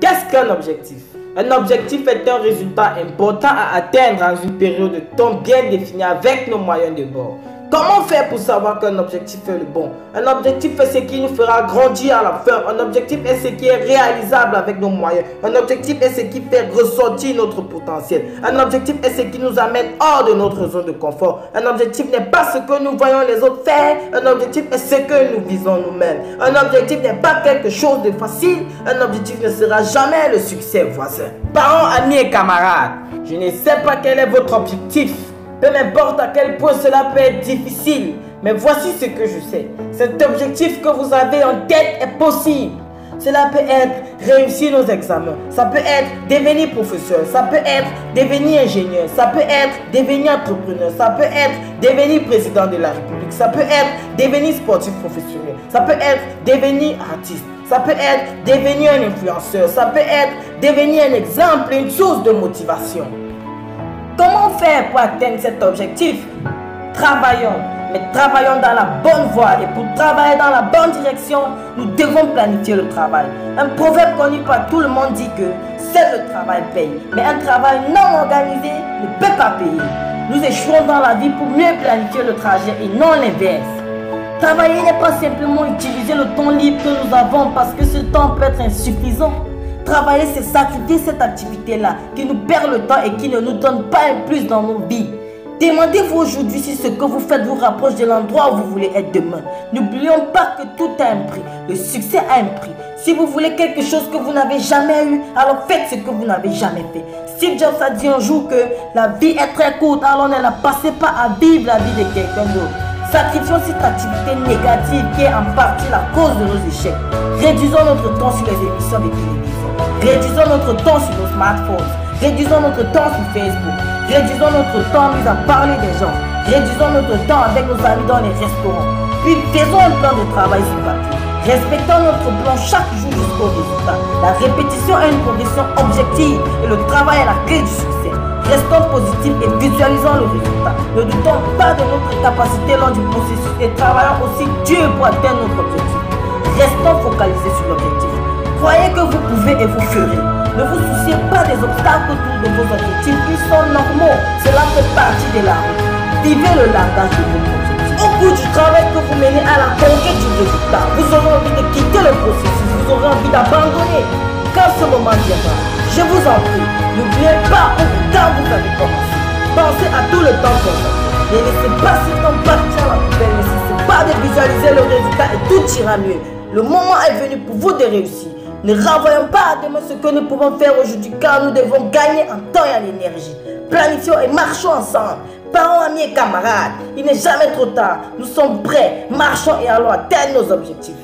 Qu'est-ce qu'un objectif? Un objectif est un résultat important à atteindre dans une période de temps bien définie avec nos moyens de bord. Comment faire pour savoir qu'un objectif est le bon? Un objectif est ce qui nous fera grandir à la fin. Un objectif est ce qui est réalisable avec nos moyens. Un objectif est ce qui fait ressortir notre potentiel. Un objectif est ce qui nous amène hors de notre zone de confort. Un objectif n'est pas ce que nous voyons les autres faire. Un objectif est ce que nous visons nous-mêmes. Un objectif n'est pas quelque chose de facile. Un objectif ne sera jamais le succès voisin. Parents, amis et camarades, je ne sais pas quel est votre objectif. Peu importe à quel point cela peut être difficile, mais voici ce que je sais. Cet objectif que vous avez en tête est possible. Cela peut être réussir nos examens, ça peut être devenir professeur, ça peut être devenir ingénieur, ça peut être devenir entrepreneur, ça peut être devenir président de la République, ça peut être devenir sportif professionnel, ça peut être devenir artiste, ça peut être devenir un influenceur, ça peut être devenir un exemple, une source de motivation. Comment faire pour atteindre cet objectif? Travaillons, mais travaillons dans la bonne voie. Et pour travailler dans la bonne direction, nous devons planifier le travail. Un proverbe connu par tout le monde dit que seul le travail paye. Mais un travail non organisé ne peut pas payer. Nous échouons dans la vie pour mieux planifier le trajet et non l'inverse. Travailler n'est pas simplement utiliser le temps libre que nous avons parce que ce temps peut être insuffisant. Travailler, c'est sacrifier cette activité-là qui nous perd le temps et qui ne nous donne pas un plus dans nos vies. Demandez-vous aujourd'hui si ce que vous faites vous rapproche de l'endroit où vous voulez être demain. N'oublions pas que tout a un prix. Le succès a un prix. Si vous voulez quelque chose que vous n'avez jamais eu, alors faites ce que vous n'avez jamais fait. Steve Jobs a dit un jour que la vie est très courte, alors ne la passez pas à vivre la vie de quelqu'un d'autre. Sacrifions cette activité négative qui est en partie la cause de nos échecs. Réduisons notre temps sur les émissions de télévision. Réduisons notre temps sur nos smartphones. Réduisons notre temps sur Facebook. Réduisons notre temps mis à parler des gens. Réduisons notre temps avec nos amis dans les restaurants. Puis faisons un plan de travail sur papier. Respectons notre plan chaque jour jusqu'au résultat. La répétition est une condition objective et le travail est la clé du succès. Restons positifs et visualisons le résultat. Ne doutons pas de notre capacité lors du processus et travaillons aussi dur pour atteindre notre objectif. Restons focalisés sur l'objectif. Croyez que vous pouvez et vous ferez. Ne vous souciez pas des obstacles autour de vos objectifs. Ils sont normaux. Cela fait partie de la route. Vivez le langage de votre objectif. Au bout du travail que vous menez à la conquête du résultat, vous aurez envie de quitter le processus. Vous aurez envie d'abandonner. Quand ce moment viendra, je vous en prie, n'oubliez pas quand vous avez commencé. Pensez à tout le temps qu'on a. Ne laissez pas ce temps partir à la poubelle. Ne cessez pas de visualiser le résultat et tout ira mieux. Le moment est venu pour vous de réussir. Ne renvoyons pas à demain ce que nous pouvons faire aujourd'hui car nous devons gagner en temps et en énergie. Planifions et marchons ensemble. Parents, amis et camarades, il n'est jamais trop tard. Nous sommes prêts. Marchons et allons atteindre nos objectifs.